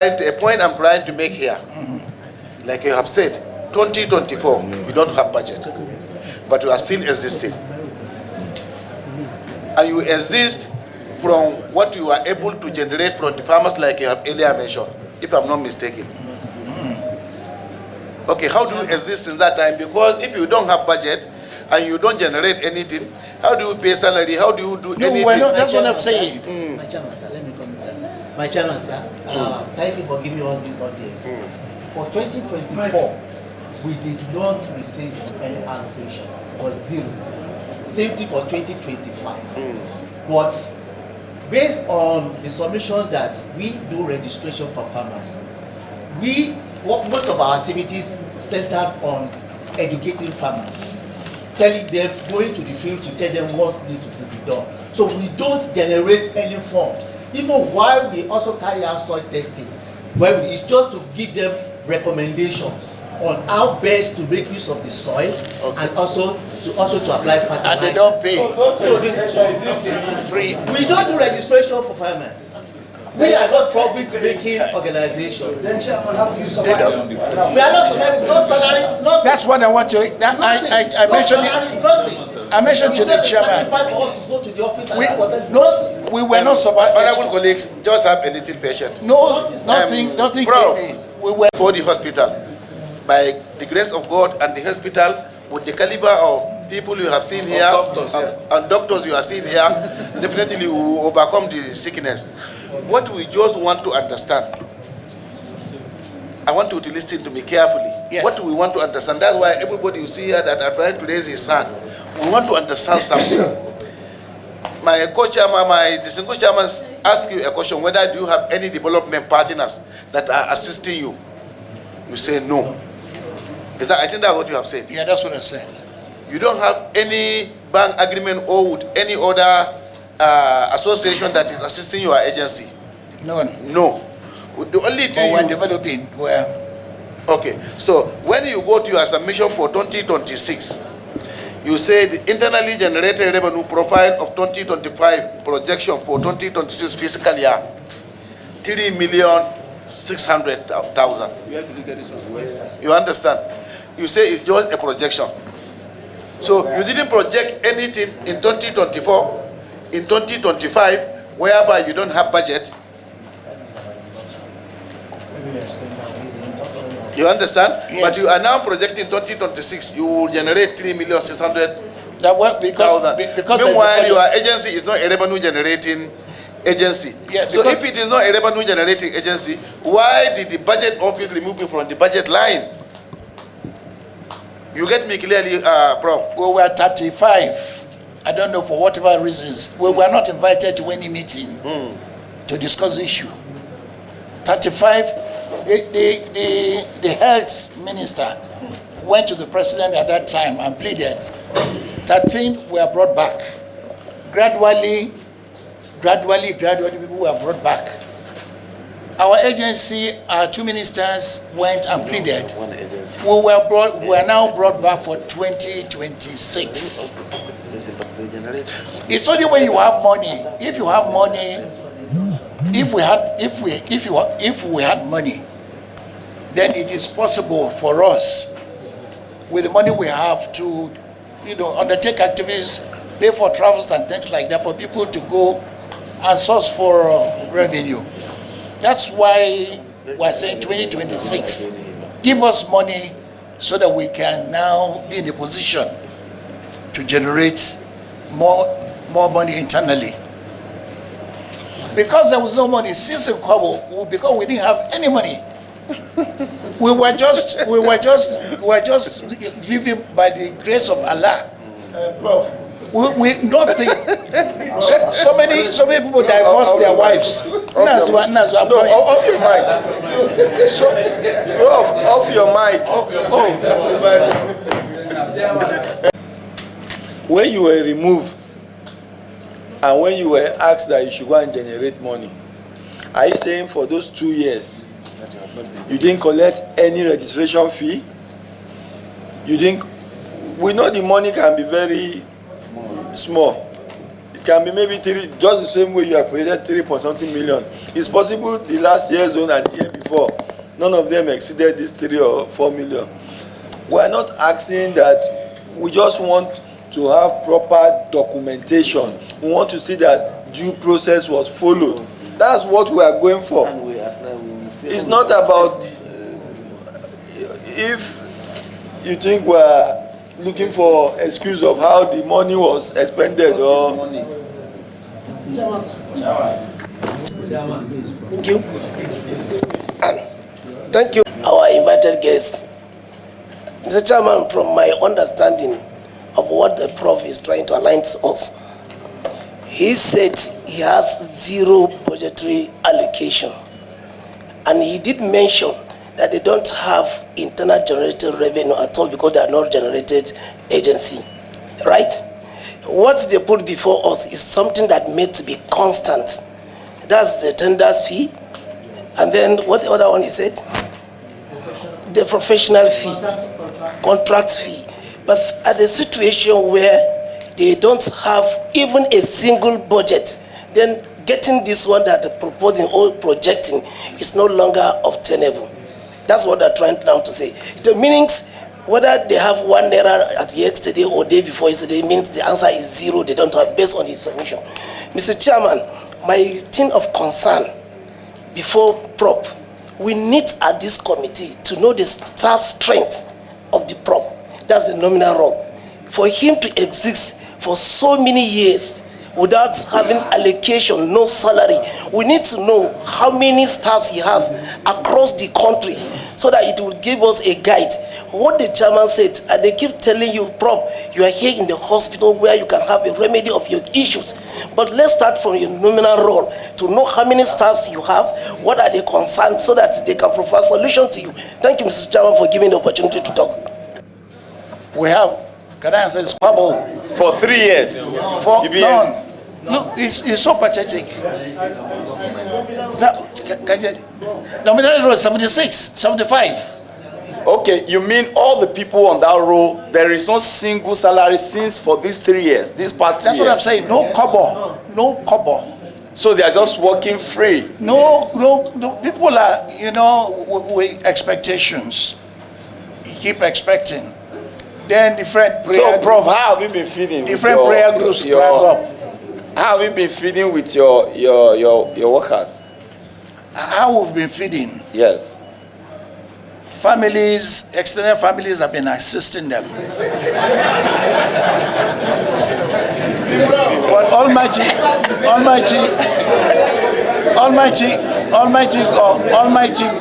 A point I'm trying to make here, like you have said, 2024, you don't have budget, but you are still existing. And you exist from what you are able to generate from the farmers, like you have earlier mentioned, if I'm not mistaken. Okay, how do you exist in that time? Because if you don't have budget and you don't generate anything, how do you pay salary? How do you do anything? No, that's what I'm saying. My chairman, sir, let me come in, sir. My chairman, sir, thank you for giving us these updates. For 2024, we did not receive any allocation. It was zero. Same thing for 2025. But based on the submission that we do registration for farmers, most of our activities centered on educating farmers, telling them, going to the field to tell them what needs to be done. So we don't generate any fund. Even while we also carry out soil testing, where it's just to give them recommendations on how best to make use of the soil, and also to apply fertilizer. And they don't pay. Free. We don't do registration for farmers. We are not profit-making organization. We are not surviving, no salary, nothing. That's what I want to. I mentioned it. I mentioned to the chairman. We were not surviving. Honorable colleagues, just have a little patience. No, nothing. Prof, we were for the hospital. By the grace of God and the hospital, with the caliber of people you have seen here, and doctors you have seen here, definitely we will overcome the sickness. What we just want to understand, I want you to listen to me carefully. Yes. What we want to understand, that's why everybody you see here that are trying to raise his hand, we want to understand something. My co-chairman, my distinguished chairman ask you a question, whether do you have any development partners that are assisting you? You say no. I think that's what you have said. Yeah, that's what I said. You don't have any bank agreement or with any other association that is assisting your agency? No. No. The only thing we're developing. Where? Okay. So when you go to your submission for 2026, you say the internally generated revenue profile of 2025 projection for 2026 fiscal year, 3,600,000. You understand? You say it's just a projection. So you didn't project anything in 2024, in 2025, whereby you don't have budget. You understand? Yes. But you are now projecting 2026, you will generate 3,600,000. Because meanwhile, your agency is not a revenue generating agency. Yeah, so if it is not a revenue generating agency, why did the budget office remove it from the budget line? You get me clearly, Prof? We were 35. I don't know, for whatever reasons. We were not invited to any meeting to discuss the issue. 35, the health minister went to the president at that time and pleaded. 13 were brought back. Gradually, people were brought back. Our agency, our two ministers went and pleaded. We are now brought back for 2026. It's only when you have money. If you have money, if we had money, then it is possible for us, with the money we have, to, undertake activities, pay for travels and things like that, for people to go and source for revenue. That's why we're saying 2026. Give us money so that we can now be in a position to generate more money internally. Because there was no money since in Kwabo, because we didn't have any money. we were just living by the grace of Allah. Prof. We nothing. So many people divorced their wives. Off your mind. Off your mind. When you were removed and when you were asked that you should go and generate money, are you saying for those 2 years you didn't collect any registration fee? We know the money can be very small. can be maybe 3, just the same way you have created 3 point something million. It's possible the last year's own and the year before, none of them exceeded this 3 or 4 million. We are not asking that. We just want to have proper documentation. We want to see that due process was followed. That's what we are going for. It's not about if you think we are looking for excuse of how the money was expended or. Thank you. Thank you, our invited guests. Mr. Chairman, from my understanding of what the Prof is trying to align to us, he said he has 0 budgetary allocation. And he did mention that they don't have internal generated revenue at all because they are not generated agency, right? What they put before us is something that made to be constant. That's the tenders fee. And then what the other one you said? The professional fee, contract fee. But at the situation where they don't have even a single budget, then getting this one that they're proposing or projecting is no longer obtainable. That's what they're trying now to say. The meanings, whether they have 1 naira at yesterday or day before yesterday, means the answer is 0. They don't have based on the submission. Mr. Chairman, my thing of concern before Prop, we need at this committee to know the staff strength of the Prop. That's the nominal role. For him to exist for so many years without having allocation, no salary, we need to know how many staffs he has across the country so that it will give us a guide. What the chairman said, and they keep telling you, Prof, you are here in the hospital where you can have a remedy of your issues. But let's start from your nominal role to know how many staffs you have, what are they concerned, so that they can provide solution to you. Thank you, Mr. Chairman, for giving the opportunity to talk. We have, can I answer this? Pablo, For 3 years. for You be- none. Look, it's so pathetic. Nominal role 76, 75. Okay, you mean all the people on that roll, there is no single salary since for these 3 years, this past 3 That's years? what I'm saying. No kobo. No kobo. So they are just working free. No. People are, with expectations. You keep expecting. Then different prayer So, Prof, groups, how have you been feeding? with different your- prayer groups your- drive up. How have you been feeding with your workers? How we've been feeding. Yes. Families, extended families have been assisting them. But Almighty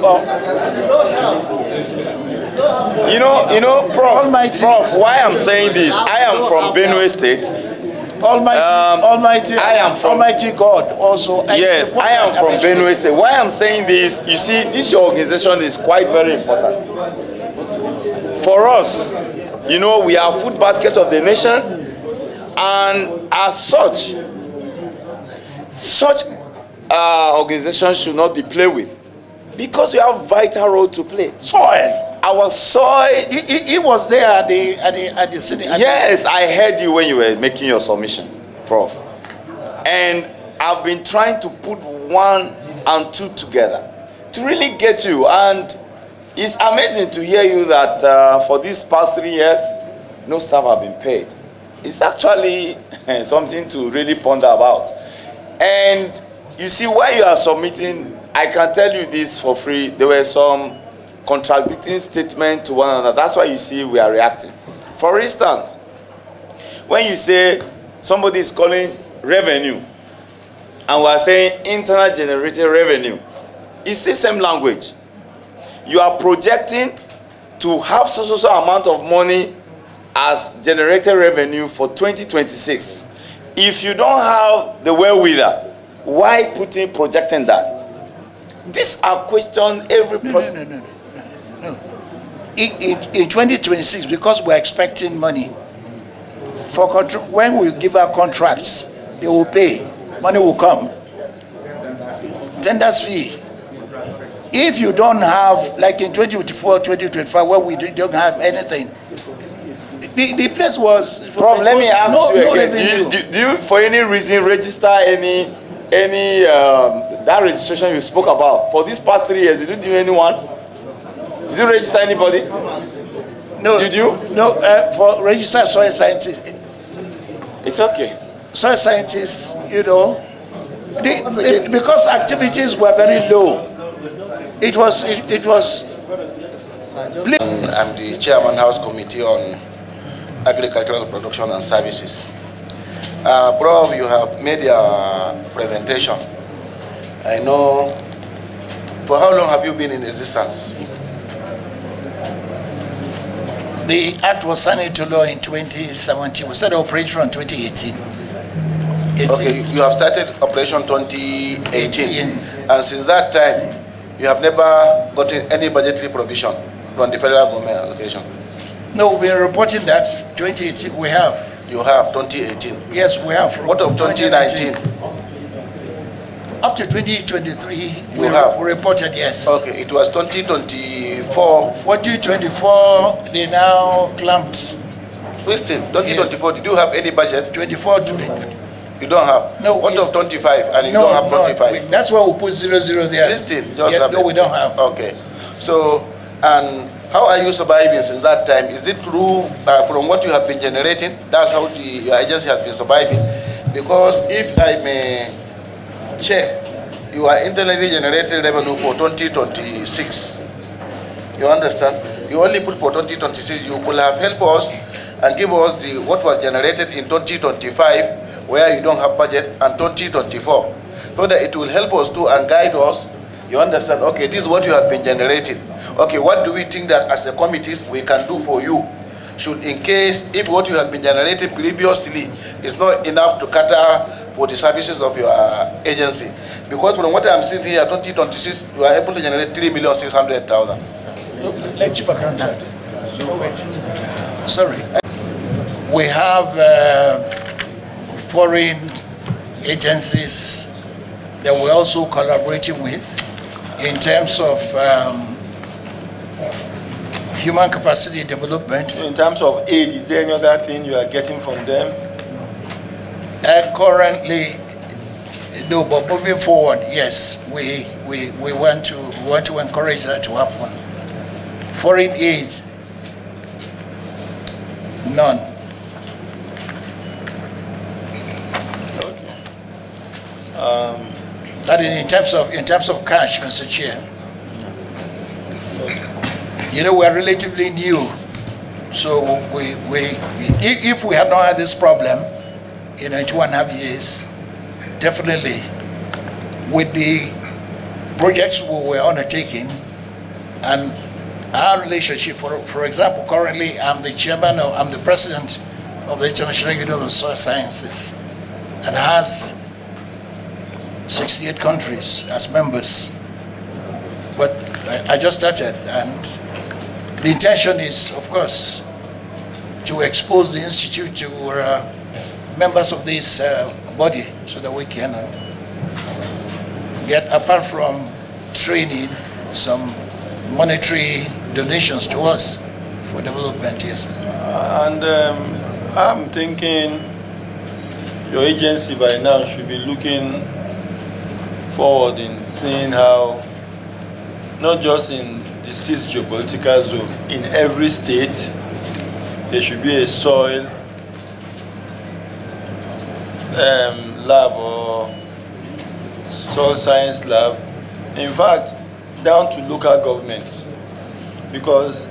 God. You know, Prof, Almighty. Prof, why I'm saying this, I am from Benue State. Almighty God also. Yes, I am from Benue State. Why I'm saying this, you see, this your organization is quite very important. For us, we are food basket of the nation, and as such organizations should not be played with, because you have vital role to play. Soil. Our soil. He was there at the city. Yes, I heard you when you were making your submission, Prof. And I've been trying to put 1 and 2 together to really get you. And it's amazing to hear you that for these past 3 years, no staff have been paid. It's actually something to really ponder about. And you see, while you are submitting, I can tell you this for free, there were some contradicting statements to one another. That's why you see we are reacting. For instance, when you say somebody is calling revenue and we are saying internal generated revenue, it's the same language. You are projecting to have so amount of money as generated revenue for 2026. If you don't have the wherewithal, why projecting that? These are questions every person. No. In 2026, because we're expecting money, when we give our contracts, they will pay. Money will come. Tenders fee. If you don't have, like in 2024, 2025, where we don't have anything, The place was. Prof, let me ask no, you no again. revenue. Do you, for any reason, register any that registration you spoke about for these past 3 years? Did you do anyone? Did you register anybody? No. Did you? No. For registered soil scientists. It's okay. Soil scientists, you know, because activities were very low. It was. I'm the chairman House Committee on Agricultural Production and Services. Prof, you have made your presentation. I know. For how long have you been in existence? The act was signed into law in 2017. We started operation in 2018. Okay, you have started operation 2018. And since that time, you have never gotten any budgetary provision from the federal government allocation. No, we are reporting that 2018 we have. You have 2018. Yes, we have. What of 2019? Up to 2023, we reported, yes. Okay, it was 2024. 2024, they now clamped. Listen, 2024, yes. Did you have any budget? 24 you don't have? No. What of 25 and you don't have 25? That's why we put 00 there. Listen, just no, we don't have. Okay. So, and how are you surviving since that time? Is it through, from what you have been generating? That's how your agency has been surviving. Because if I may check, you are internally generated revenue for 2026. You understand? You only put for 2026. You could have helped us and give us what was generated in 2025, where you don't have budget, and 2024, so that it will help us too and guide us. You understand? Okay, this is what you have been generating. Okay, what do we think that as a committees we can do for you? Should, in case, if what you have been generating previously is not enough to cater for the services of your agency. Because from what I'm seeing here, 2026, you are able to generate 3,600,000. Let Chief Accountant. Sorry. We have foreign agencies that we're also collaborating with in terms of human capacity development. In terms of aid, is there any other thing you are getting from them? Currently, no, but moving forward, yes, we want to encourage that to happen. Foreign aid, none. That is in terms of cash, Mr. Chair. You know, we're relatively new, so if we had not had this problem, in 2.5 years, definitely with the projects we were undertaking and our relationship, for example, currently I'm the president of the International Union of Soil Sciences, and has 68 countries as members. But I just started, and the intention is, of course, to expose the institute to members of this body, so that we can get, apart from training, some monetary donations to us for development, yes. And I'm thinking your agency by now should be looking forward in seeing how, not just in the 6th geopolitical zone, in every state, there should be a soil lab or soil science lab. In fact, down to local governments, because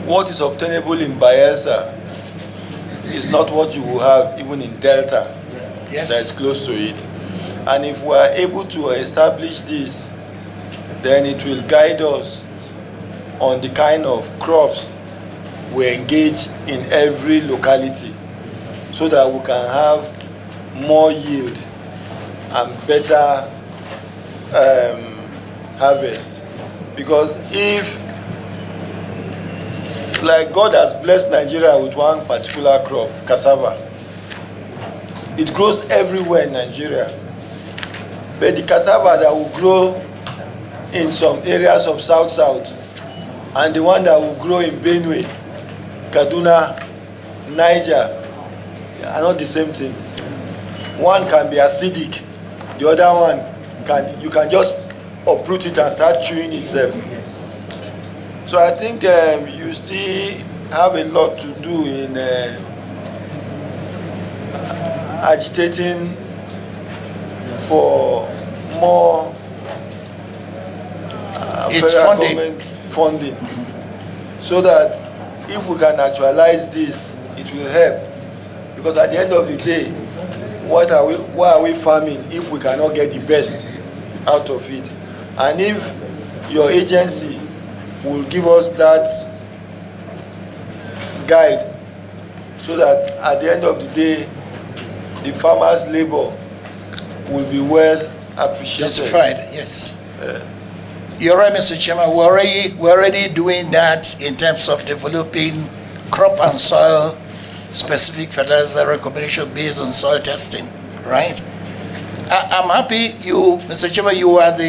what is obtainable in Bayelsa is not what you will have even in Delta, yes, that is close to it. And if we are able to establish this, then it will guide us on the kind of crops we engage in every locality, so that we can have more yield and better harvest. Because if, like God has blessed Nigeria with one particular crop, cassava, it grows everywhere in Nigeria. But the cassava that will grow in some areas of South, and the one that will grow in Benue Kaduna, Niger are not the same thing. One can be acidic, the other one you can just uproot it and start chewing itself. So I think you still have a lot to do in agitating for more federal government funding, so that if we can actualize this, it will help. Because at the end of the day, why are we farming if we cannot get the best out of it? And if your agency will give us that guide, so that at the end of the day, the farmers' labor will be well appreciated. Justified, yes. You're right, Mr. Chairman. We're already doing that in terms of developing crop and soil specific fertilizer recommendation based on soil testing, right? I'm happy you, Mr. Chairman, you are the